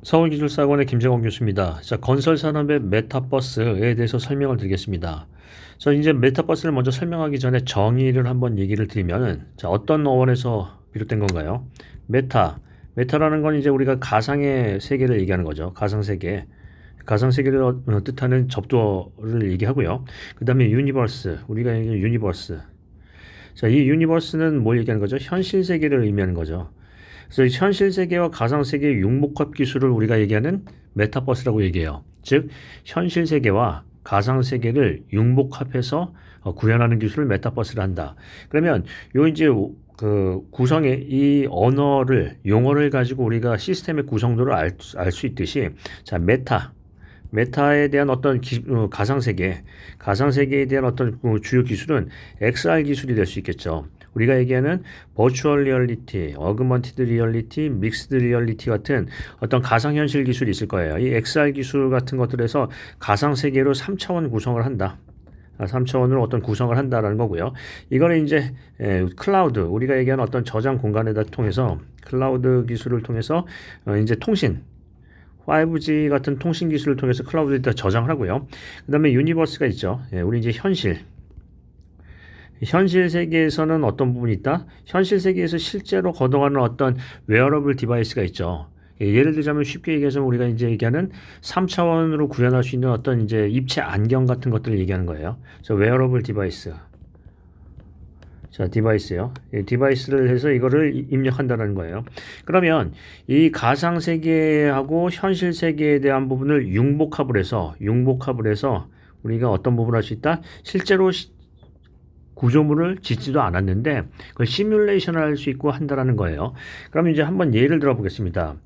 서울기술사학원의 김재원 교수입니다. 자, 건설산업의 메타버스에 대해서 설명을 드리겠습니다. 자, 이제 메타버스를 먼저 설명하기 전에 정의를 한번 얘기를 드리면은, 자, 어떤 어원에서 비롯된 건가요? 메타라는 건 이제 우리가 가상의 세계를 얘기하는 거죠. 가상세계. 가상세계를 뜻하는 접두어를 얘기하고요. 그 다음에 유니버스, 우리가 얘기하는 유니버스. 자, 이 유니버스는 뭘 얘기하는 거죠? 현실 세계를 의미하는 거죠. 그래서 현실 세계와 가상 세계의 융복합 기술을 우리가 얘기하는 메타버스라고 얘기해요. 즉, 현실 세계와 가상 세계를 융복합해서 구현하는 기술을 메타버스를 한다. 그러면 요 이제 그 구성의 이 언어를 용어를 가지고 우리가 시스템의 구성도를 알 수 있듯이, 자, 메타에 대한 어떤 가상세계에 대한 어떤 주요 기술은 XR 기술이 될 수 있겠죠. 우리가 얘기하는 버추얼 리얼리티, 어그먼티드 리얼리티, 믹스드 리얼리티 같은 어떤 가상현실 기술이 있을 거예요. 이 XR 기술 같은 것들에서 가상세계로 3차원 구성을 한다. 3차원으로 어떤 구성을 한다라는 거고요. 이거는 이제 클라우드, 우리가 얘기하는 어떤 저장 공간에다 통해서 클라우드 기술을 통해서 이제 통신, 5G 같은 통신 기술을 통해서 클라우드에다 저장을 하고요. 그 다음에 유니버스가 있죠. 우리 이제 현실 세계에서는 어떤 부분이 있다? 현실 세계에서 실제로 거동하는 어떤 웨어러블 디바이스가 있죠. 예를 들자면 쉽게 얘기해서 우리가 이제 얘기하는 3차원으로 구현할 수 있는 어떤 이제 입체 안경 같은 것들을 얘기하는 거예요. 그래서 웨어러블 디바이스. 자, 디바이스요. 디바이스를 해서 이거를 입력한다는 거예요. 그러면 이 가상 세계하고 현실 세계에 대한 부분을 융복합을 해서 우리가 어떤 부분을 할 수 있다? 실제로 구조물을 짓지도 않았는데 그걸 시뮬레이션을 할 수 있고 한다라는 거예요. 그럼 이제 한번 예를 들어 보겠습니다.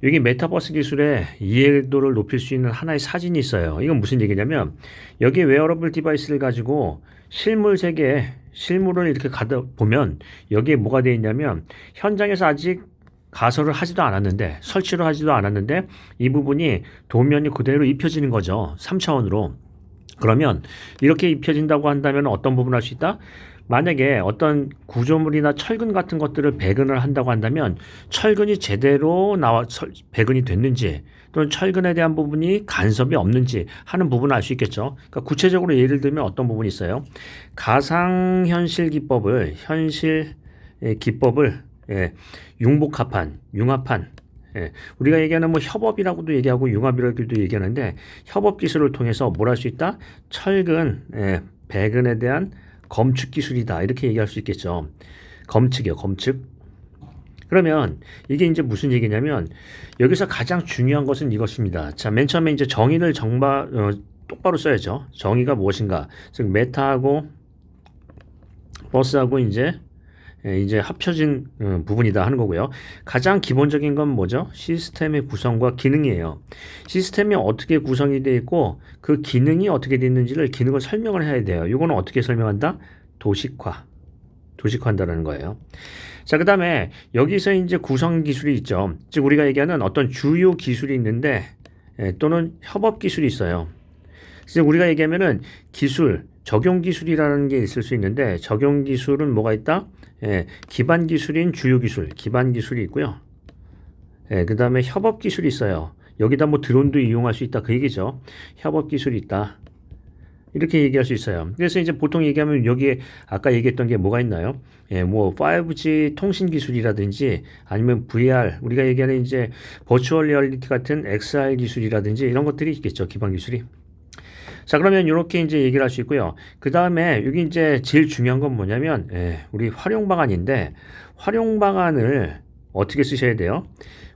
여기 메타버스 기술의 이해도를 높일 수 있는 하나의 사진이 있어요. 이건 무슨 얘기냐면 여기 웨어러블 디바이스를 가지고 실물 세계에 실물을 이렇게 가다 보면 여기에 뭐가 되어 있냐면 현장에서 아직 가설을 하지도 않았는데 설치를 하지도 않았는데 이 부분이 도면이 그대로 입혀지는 거죠. 3차원으로. 그러면 이렇게 입혀진다고 한다면 어떤 부분을 할 수 있다? 만약에 어떤 구조물이나 철근 같은 것들을 배근을 한다고 한다면 철근이 제대로 배근이 됐는지 또는 철근에 대한 부분이 간섭이 없는지 하는 부분을 알 수 있겠죠. 그러니까 구체적으로 예를 들면 어떤 부분이 있어요. 가상현실 기법을 융합한 우리가 얘기하는 뭐 협업이라고도 얘기하고 융합이라고도 얘기하는데 협업 기술을 통해서 뭘 할 수 있다? 철근, 배근에 대한 검축 기술이다. 이렇게 얘기할 수 있겠죠. 검측이요, 검측. 그러면 이게 이제 무슨 얘기냐면 여기서 가장 중요한 것은 이것입니다. 자, 맨 처음에 이제 정의를 똑바로 써야죠. 정의가 무엇인가? 즉 메타하고 버스하고 이제 합쳐진 부분이다 하는 거고요. 가장 기본적인 건 뭐죠? 시스템의 구성과 기능이에요. 시스템이 어떻게 구성이 되어 있고 그 기능이 어떻게 되어 있는지를 기능을 설명을 해야 돼요. 이거는 어떻게 설명한다? 도식화한다는 거예요. 자, 그 다음에 여기서 이제 구성 기술이 있죠. 즉 우리가 얘기하는 어떤 주요 기술이 있는데 또는 협업 기술이 있어요. 그래서 우리가 얘기하면은 적용 기술이라는 게 있을 수 있는데 적용 기술은 뭐가 있다? 기반 기술인 주요 기술, 기반 기술이 있고요. 그 다음에 협업 기술이 있어요. 여기다 뭐 드론도 이용할 수 있다 그 얘기죠. 협업 기술이 있다. 이렇게 얘기할 수 있어요. 그래서 이제 보통 얘기하면 여기에 아까 얘기했던 게 뭐가 있나요? 뭐 5G 통신 기술이라든지 아니면 VR 우리가 얘기하는 이제 버추얼 리얼리티 같은 XR 기술이라든지 이런 것들이 있겠죠. 기반 기술이. 자, 그러면 이렇게 이제 얘기를 할 수 있고요. 그 다음에 여기 이제 제일 중요한 건 뭐냐면, 우리 활용 방안인데, 활용 방안을 어떻게 쓰셔야 돼요?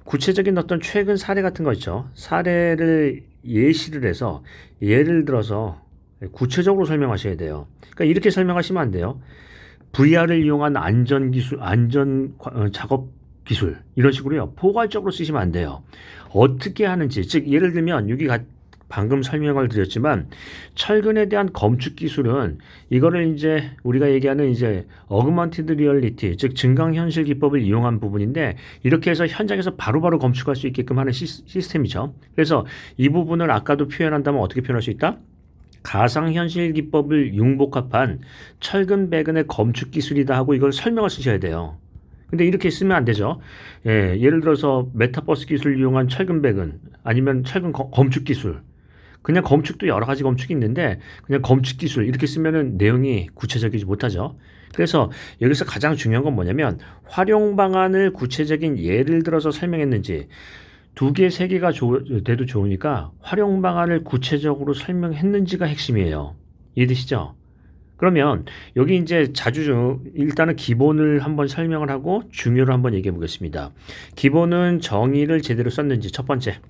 구체적인 어떤 최근 사례 같은 거 있죠. 사례를 예시를 해서, 예를 들어서 구체적으로 설명하셔야 돼요. 그러니까 이렇게 설명하시면 안 돼요. VR을 이용한 작업 기술, 이런 식으로요. 포괄적으로 쓰시면 안 돼요. 어떻게 하는지, 즉, 예를 들면, 방금 설명을 드렸지만 철근에 대한 검축 기술은 이거를 이제 우리가 얘기하는 이제 어그먼티드 리얼리티 즉 증강현실 기법을 이용한 부분인데 이렇게 해서 현장에서 바로바로 검축할 수 있게끔 하는 시스템이죠. 그래서 이 부분을 아까도 표현한다면 어떻게 표현할 수 있다? 가상현실 기법을 융복합한 철근 배근의 검축 기술이다 하고 이걸 설명을 쓰셔야 돼요. 근데 이렇게 쓰면 안 되죠. 예를 들어서 메타버스 기술을 이용한 철근백은 아니면 철근 검축 기술. 그냥 검축도 여러 가지 검축이 있는데 그냥 검축 기술 이렇게 쓰면은 내용이 구체적이지 못하죠. 그래서 여기서 가장 중요한 건 뭐냐면 활용 방안을 구체적인 예를 들어서 설명했는지 두 개, 세 개가 돼도 좋으니까 활용 방안을 구체적으로 설명했는지가 핵심이에요. 이해되시죠? 그러면 여기 이제 일단은 기본을 한번 설명을 하고 중요를 한번 얘기해 보겠습니다. 기본은 정의를 제대로 썼는지 첫 번째.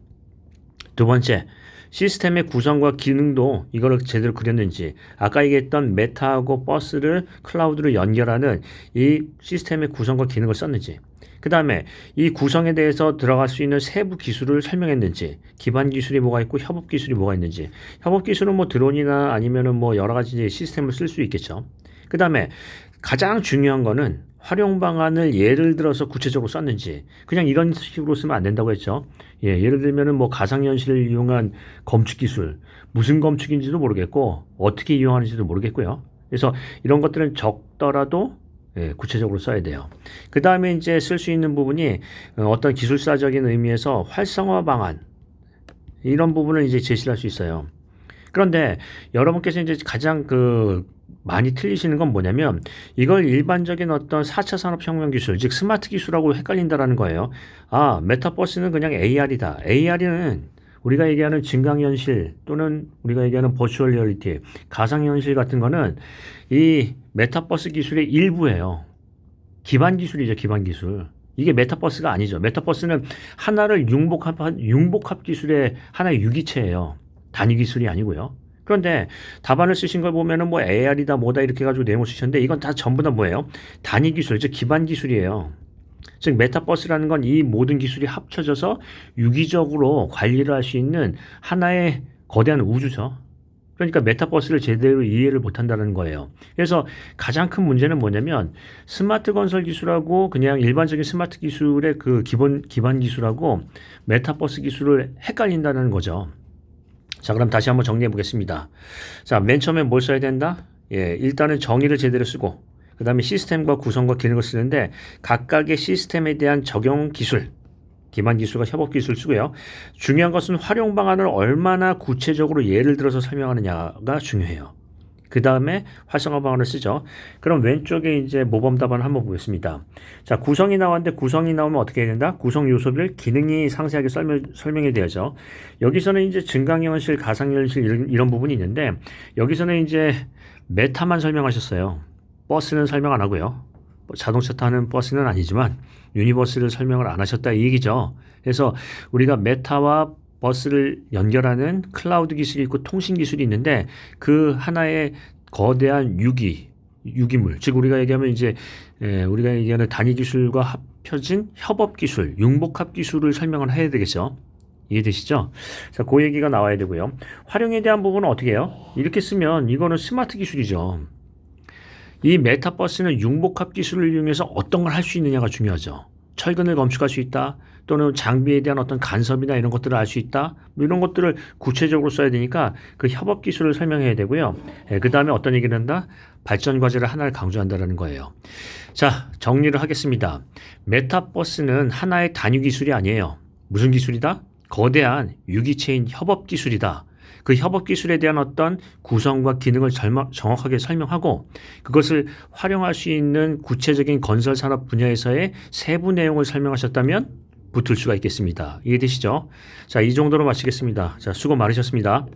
두 번째, 시스템의 구성과 기능도 이거를 제대로 그렸는지 아까 얘기했던 메타하고 버스를 클라우드로 연결하는 이 시스템의 구성과 기능을 썼는지 그 다음에 이 구성에 대해서 들어갈 수 있는 세부 기술을 설명했는지 기반 기술이 뭐가 있고 협업 기술이 뭐가 있는지 협업 기술은 뭐 드론이나 아니면은 뭐 여러 가지 시스템을 쓸 수 있겠죠. 그 다음에 가장 중요한 거는 활용 방안을 예를 들어서 구체적으로 썼는지 그냥 이런 식으로 쓰면 안 된다고 했죠. 예를 들면은 뭐 가상현실을 이용한 검축 기술 무슨 검축인지도 모르겠고 어떻게 이용하는지도 모르겠고요. 그래서 이런 것들은 적더라도 구체적으로 써야 돼요. 그 다음에 이제 쓸 수 있는 부분이 어떤 기술사적인 의미에서 활성화 방안 이런 부분을 이제 제시할 수 있어요. 그런데 여러분께서 이제 가장 많이 틀리시는 건 뭐냐면 이걸 일반적인 어떤 4차 산업혁명 기술, 즉 스마트 기술하고 헷갈린다라는 거예요. 아, 메타버스는 그냥 AR이다. AR은 우리가 얘기하는 증강현실 또는 우리가 얘기하는 버추얼 리얼리티, 가상현실 같은 거는 이 메타버스 기술의 일부예요. 기반 기술이죠, 기반 기술. 이게 메타버스가 아니죠. 메타버스는 하나를 융복합 기술의 하나의 유기체예요. 단위 기술이 아니고요. 그런데 답안을 쓰신 걸 보면은 뭐 AR이다 뭐다 이렇게 가지고 내용을 쓰셨는데 이건 다 전부 다 뭐예요? 단위 기술, 즉 기반 기술이에요. 즉 메타버스라는 건 이 모든 기술이 합쳐져서 유기적으로 관리를 할 수 있는 하나의 거대한 우주죠. 그러니까 메타버스를 제대로 이해를 못한다는 거예요. 그래서 가장 큰 문제는 뭐냐면 스마트 건설 기술하고 그냥 일반적인 스마트 기술의 기반 기술하고 메타버스 기술을 헷갈린다는 거죠. 자, 그럼 다시 한번 정리해 보겠습니다. 자, 맨 처음에 뭘 써야 된다? 일단은 정의를 제대로 쓰고 그 다음에 시스템과 구성과 기능을 쓰는데 각각의 시스템에 대한 적용 기술, 기반 기술과 협업 기술 쓰고요. 중요한 것은 활용 방안을 얼마나 구체적으로 예를 들어서 설명하느냐가 중요해요. 그 다음에 활성화 방안을 쓰죠. 그럼 왼쪽에 이제 모범 답안을 한번 보겠습니다. 자, 구성이 나왔는데 구성이 나오면 어떻게 해야 된다? 구성 요소별 기능이 상세하게 설명이 되어져. 여기서는 이제 증강현실, 가상현실 이런 부분이 있는데 여기서는 이제 메타만 설명하셨어요. 버스는 설명 안 하고요. 자동차 타는 버스는 아니지만 유니버스를 설명을 안 하셨다 이 얘기죠. 그래서 우리가 메타와 버스를 연결하는 클라우드 기술이 있고 통신 기술이 있는데 그 하나의 거대한 유기물, 즉 우리가 얘기하면 이제 우리가 얘기하는 단위 기술과 합쳐진 협업 기술, 융복합 기술을 설명을 해야 되겠죠. 이해되시죠? 자, 그 얘기가 나와야 되고요. 활용에 대한 부분은 어떻게 해요? 이렇게 쓰면 이거는 스마트 기술이죠. 이 메타버스는 융복합 기술을 이용해서 어떤 걸 할 수 있느냐가 중요하죠. 철근을 검축할 수 있다. 또는 장비에 대한 어떤 간섭이나 이런 것들을 알 수 있다. 뭐 이런 것들을 구체적으로 써야 되니까 그 협업 기술을 설명해야 되고요. 그 다음에 어떤 얘기를 한다? 발전 과제를 하나를 강조한다는 거예요. 자, 정리를 하겠습니다. 메타버스는 하나의 단위 기술이 아니에요. 무슨 기술이다? 거대한 유기체인 협업 기술이다. 그 협업 기술에 대한 어떤 구성과 기능을 정확하게 설명하고 그것을 활용할 수 있는 구체적인 건설 산업 분야에서의 세부 내용을 설명하셨다면 붙을 수가 있겠습니다. 이해되시죠? 자, 이 정도로 마치겠습니다. 자, 수고 많으셨습니다.